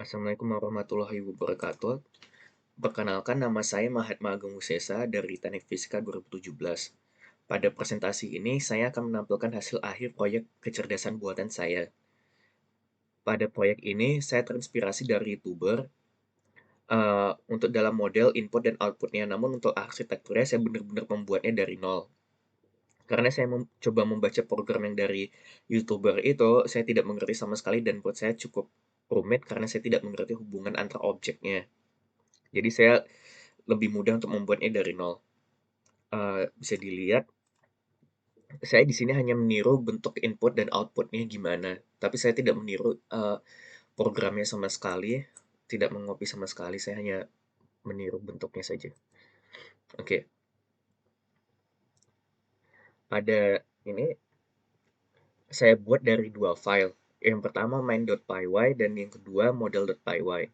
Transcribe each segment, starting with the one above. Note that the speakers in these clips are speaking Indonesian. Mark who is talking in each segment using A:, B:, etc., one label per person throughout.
A: Assalamualaikum warahmatullahi wabarakatuh. Perkenalkan, nama saya Mahatma Agung Sesa dari Teknik Fisika 2017. Pada presentasi ini, saya akan menampilkan hasil akhir proyek kecerdasan buatan saya. Pada proyek ini, saya terinspirasi dari YouTuber untuk dalam model input dan outputnya. Namun untuk arsitekturnya, saya benar-benar membuatnya dari nol. Karena saya coba membaca program yang dari YouTuber itu, saya tidak mengerti sama sekali dan buat saya cukup rumit karena saya tidak mengerti hubungan antar objeknya. Jadi saya lebih mudah untuk membuatnya dari nol. Bisa dilihat, saya di sini hanya meniru bentuk input dan outputnya gimana, tapi saya tidak meniru programnya sama sekali, tidak mengopi sama sekali, saya hanya meniru bentuknya saja. Oke, pada ini saya buat dari dua file. Yang pertama main.py dan yang kedua model.py.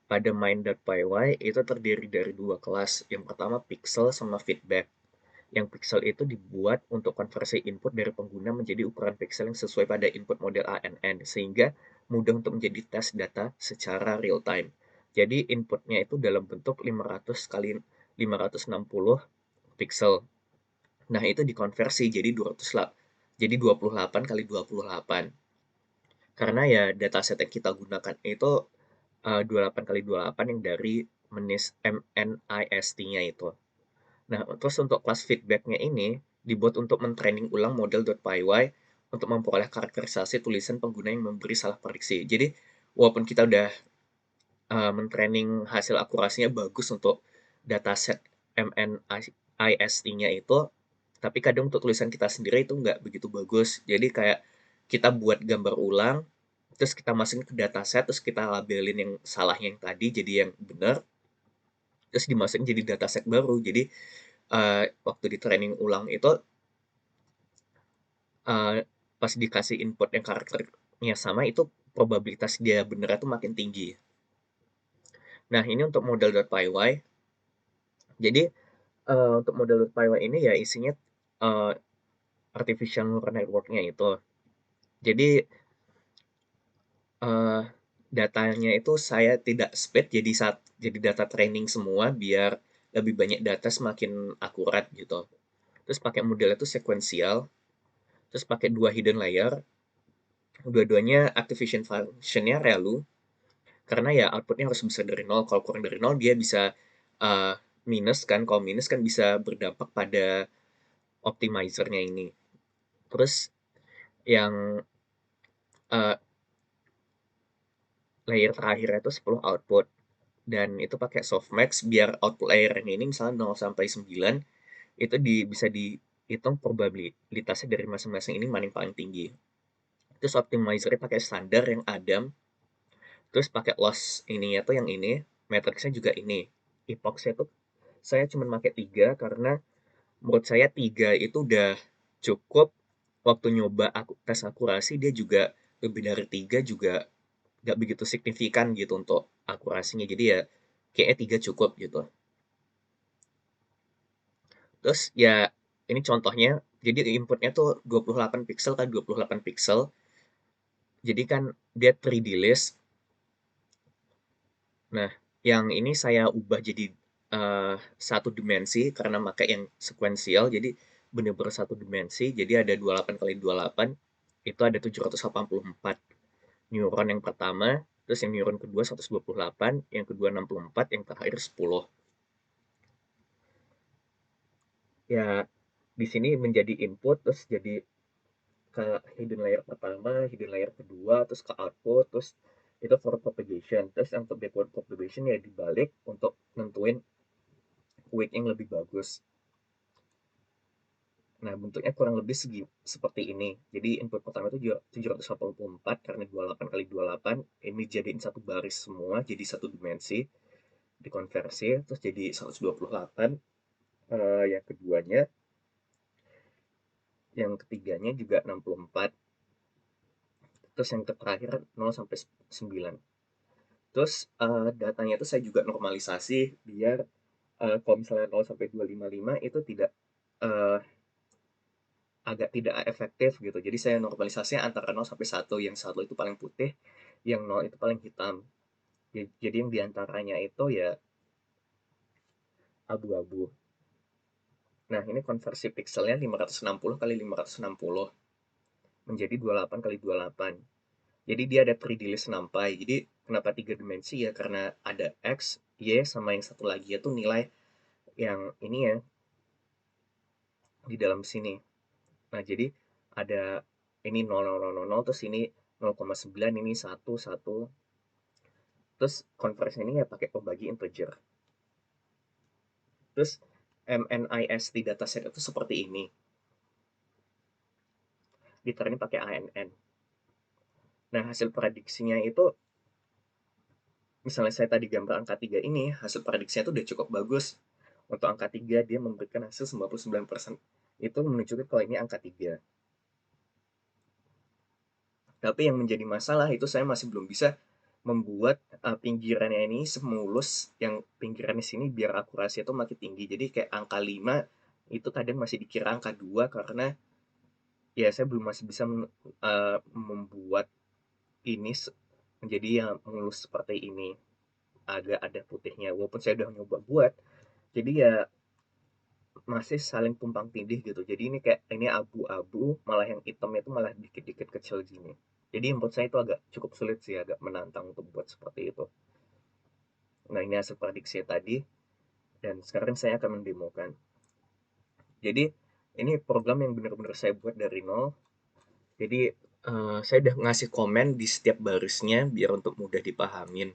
A: Pada main.py itu terdiri dari dua kelas. Yang pertama pixel sama feedback. Yang pixel itu dibuat untuk konversi input dari pengguna menjadi ukuran pixel yang sesuai pada input model ANN, sehingga mudah untuk menjadi tes data secara real time. Jadi inputnya itu dalam bentuk 500 kali 560 pixel. Nah, itu dikonversi jadi 200 jadi 28 kali 28. Karena ya dataset yang kita gunakan itu 28 kali 28 yang dari MNIST-nya itu. Nah, terus untuk kelas feedback-nya ini dibuat untuk men-training ulang model.py untuk memperoleh karakterisasi tulisan pengguna yang memberi salah prediksi. Jadi, walaupun kita udah men-training hasil akurasinya bagus untuk dataset MNIST-nya itu, tapi kadang untuk tulisan kita sendiri itu nggak begitu bagus. Jadi kayak kita buat gambar ulang, terus kita masukin ke dataset, terus kita labelin yang salahnya yang tadi jadi yang benar, terus dimasukin jadi dataset baru. Jadi waktu di training ulang itu pas dikasih input yang karakternya sama itu probabilitas dia bener itu makin tinggi. Nah, ini untuk model.py. Jadi untuk model.py ini ya isinya uh, artificial neural network-nya itu. Jadi uh, datanya itu saya tidak split jadi data training semua biar lebih banyak data semakin akurat gitu. Terus pakai model itu sekuensial, terus pakai dua hidden layer, dua-duanya activation function-nya ReLU, karena ya outputnya harus bisa dari nol. Kalau kurang dari nol dia bisa uh, minus kan, kalau minus kan bisa berdampak pada optimizernya ini. Terus yang uh, layer terakhir itu 10 output, dan itu pakai softmax biar output layernya ini misalnya 0 sampai 9 itu bisa dihitung probabilitasnya dari masing-masing ini mana yang paling tinggi. Terus optimizernya pakai standar yang Adam, terus pakai loss ininya tuh yang ini, matrixnya juga ini. Epoxnya tuh saya cuma pakai 3 karena menurut saya 3 itu udah cukup. Waktu nyoba aku tes akurasi dia juga lebih dari 3 juga nggak begitu signifikan gitu untuk akurasinya. Jadi ya kayaknya 3 cukup gitu. Terus ya ini contohnya, jadi inputnya tuh 28 pixel kan 28 pixel. Jadi kan dia 3D list. Nah, yang ini saya ubah jadi satu dimensi karena pakai yang sekuensial. Jadi benar-benar satu dimensi. Jadi ada 28 kali 28 itu ada 784 neuron yang pertama, terus yang neuron kedua 128, yang kedua 64, yang terakhir 10. Ya, di sini menjadi input, terus jadi ke hidden layer pertama, hidden layer kedua, terus ke output, terus itu forward propagation. Terus yang untuk backward propagation ya dibalik untuk nentuin weight yang lebih bagus. Nah, bentuknya kurang lebih seperti ini. Jadi input pertama itu 784 karena 28 kali 28. Ini jadiin satu baris semua, jadi satu dimensi. Dikonversi, terus jadi 128. Yang keduanya, yang ketiganya juga 64. Terus yang terakhir 0 sampai 9. Terus datanya itu saya juga normalisasi biar kalau misalnya 0 sampai 255 itu tidak uh, agak tidak efektif gitu. Jadi saya normalisasinya antara 0 sampai 1, yang 1 itu paling putih, yang 0 itu paling hitam. Jadi yang diantaranya itu ya abu-abu. Nah, ini konversi pixelnya 560 kali 560 menjadi 28 kali 28. Jadi dia ada 3D list nampai. Jadi kenapa 3 dimensi ya? Karena ada X, Y, sama yang satu lagi itu nilai yang ini ya di dalam sini. Nah, jadi ada ini 0,000, terus ini 0,9, ini 1, 1. Terus konversi ini ya pakai pembagi integer. Terus MNIST dataset itu seperti ini. Ditarik pakai ANN. Nah, hasil prediksinya itu, misalnya saya tadi gambar angka 3 ini, hasil prediksinya itu udah cukup bagus. Untuk angka 3, dia memberikan hasil 99%. Itu menunjukkan kalau ini angka 3. Tapi yang menjadi masalah itu saya masih belum bisa membuat pinggirannya ini semulus yang pinggiran di sini biar akurasi itu makin tinggi. Jadi kayak angka 5 itu kadang masih dikira angka 2 karena ya saya belum masih bisa membuat ini menjadi yang mulus seperti ini, agak ada putihnya walaupun saya udah nyoba buat. Jadi ya masih saling tumpang tindih gitu, jadi ini kayak ini abu-abu, malah yang hitamnya itu malah dikit-dikit kecil gini. Jadi menurut saya itu agak cukup sulit sih, agak menantang untuk buat seperti itu. Nah, ini hasil prediksi tadi, dan sekarang saya akan mendemokan. Jadi ini program yang benar-benar saya buat dari nol. Jadi saya udah ngasih komen di setiap barisnya biar untuk mudah dipahamin.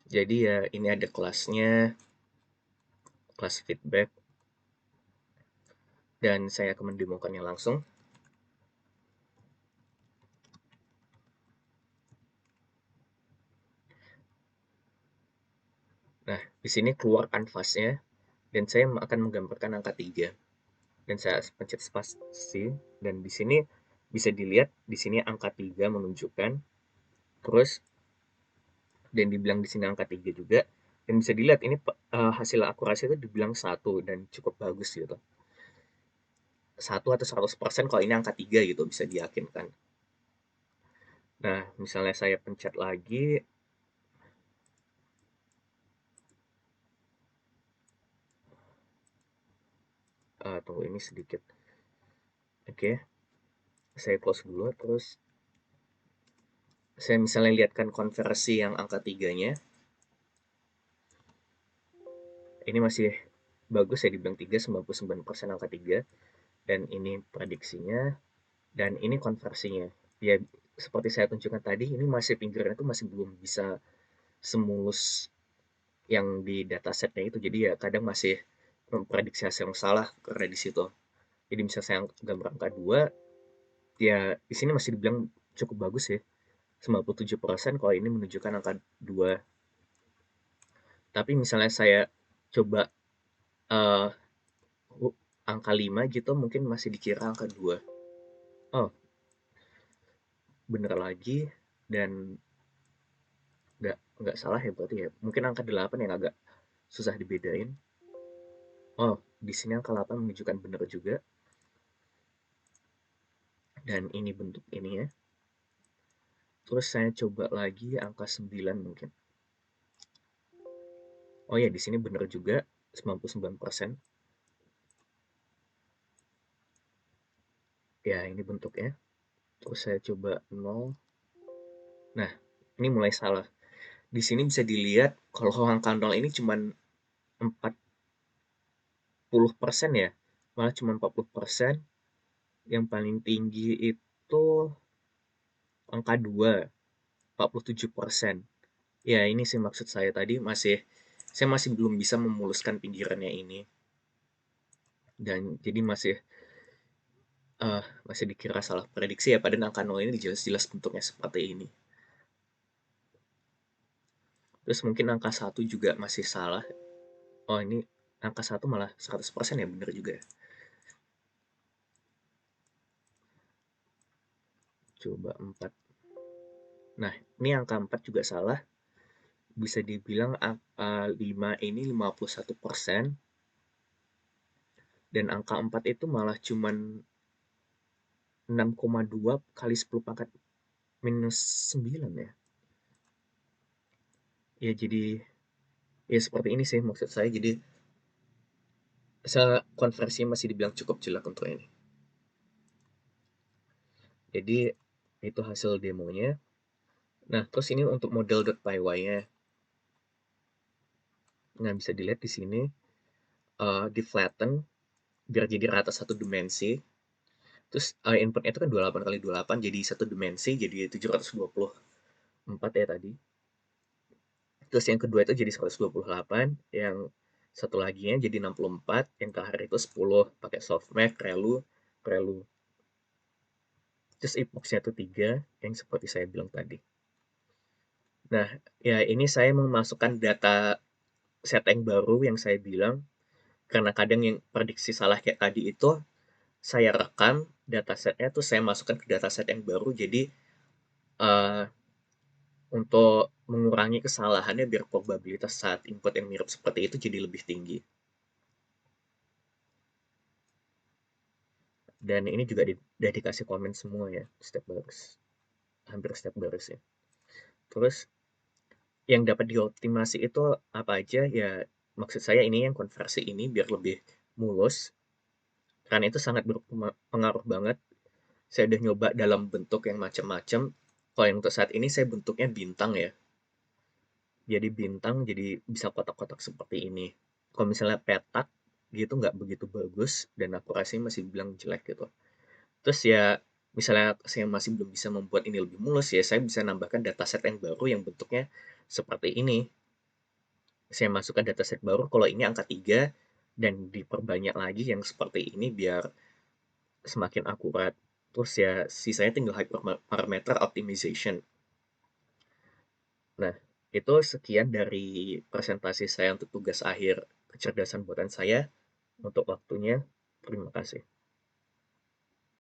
A: Jadi ya ini ada kelasnya, kelas feedback, dan saya akan mendemokannya langsung. Nah, di sini keluar kanvasnya, dan saya akan menggambarkan angka 3. Dan saya pencet spasi, dan di sini bisa dilihat, di sini angka 3 menunjukkan, terus, dan dibilang di sini angka 3 juga, dan bisa dilihat ini hasil akurasi itu dibilang 1, dan cukup bagus gitu. 1 atau 100% kalau ini angka 3 gitu, bisa diyakinkan. Nah, misalnya saya pencet lagi, tunggu ini sedikit. Oke, saya close dulu, terus saya misalnya lihatkan konversi yang angka 3-nya. Ini masih bagus ya, dibilang 3, 99% angka 3. Dan ini prediksinya, dan ini konversinya. Ya, seperti saya tunjukkan tadi, ini masih pinggirannya itu masih belum bisa semulus yang di datasetnya itu. Jadi ya kadang masih memprediksi hasil yang salah karena di situ. Jadi misalnya saya gambar angka 2, ya di sini masih dibilang cukup bagus ya. 97% kalau ini menunjukkan angka 2. Tapi misalnya saya coba uh, angka 5 gitu, mungkin masih dikira angka 2. Oh, bener lagi, dan nggak salah ya berarti ya. Mungkin angka 8 yang agak susah dibedain. Oh, di sini angka 8 menunjukkan benar juga. Dan ini bentuk ini ya. Terus saya coba lagi angka 9 mungkin. Oh ya, di sini benar juga 99%. Ya, ini bentuknya. Terus saya coba 0. Nah, ini mulai salah. Di sini bisa dilihat kalau angka 0 ini cuma 40% ya. Malah cuma 40%. Yang paling tinggi itu angka 2, 47%. Ya, ini sih maksud saya tadi, saya masih belum bisa memuluskan pinggirannya ini. Dan jadi masih dikira salah prediksi ya, padahal angka 0 ini jelas-jelas bentuknya seperti ini. Terus mungkin angka 1 juga masih salah. Oh, ini angka 1 malah 100% ya, bener juga ya. Coba 4. Nah, ini angka 4 juga salah. Bisa dibilang angka 5 ini 51%. Dan angka 4 itu malah cuman 6,2 kali 10 pangkat minus 9 ya. Ya jadi, ya seperti ini sih maksud saya. Jadi, konversinya masih dibilang cukup jelek untuk ini. Jadi, itu hasil demonya. Nah, terus ini untuk model.py-nya. Nah, bisa dilihat di sini, di flatten biar jadi rata satu dimensi. Terus inputnya itu kan 28 kali 28 jadi satu dimensi jadi 724 ya tadi. Terus yang kedua itu jadi 128, yang satu laginya jadi 64, yang terakhir itu 10 pakai softmax, relu. Terus epoxnya itu 3 yang seperti saya bilang tadi. Nah, ya ini saya memasukkan data set yang baru yang saya bilang, karena kadang yang prediksi salah kayak tadi itu saya rekam datasetnya tuh saya masukkan ke dataset yang baru jadi uh, untuk mengurangi kesalahannya biar probabilitas saat input yang mirip seperti itu jadi lebih tinggi. Dan ini juga udah dikasih komen semua ya, hampir setiap baris ya. Terus yang dapat dioptimasi itu apa aja ya, maksud saya ini yang konversi ini biar lebih mulus, karena itu sangat berpengaruh banget. Saya udah nyoba dalam bentuk yang macam-macam. Kalau yang untuk saat ini saya bentuknya bintang ya, jadi bintang jadi bisa kotak-kotak seperti ini. Kalau misalnya petak gitu nggak begitu bagus dan akurasinya masih bilang jelek gitu. Terus ya misalnya saya masih belum bisa membuat ini lebih mulus ya saya bisa nambahkan dataset yang baru yang bentuknya seperti ini. Saya masukkan dataset baru kalau ini angka 3 dan diperbanyak lagi yang seperti ini biar semakin akurat. Terus ya sisanya tinggal hyperparameter optimization. Nah, itu sekian dari presentasi saya untuk tugas akhir kecerdasan buatan saya. Untuk waktunya, terima kasih.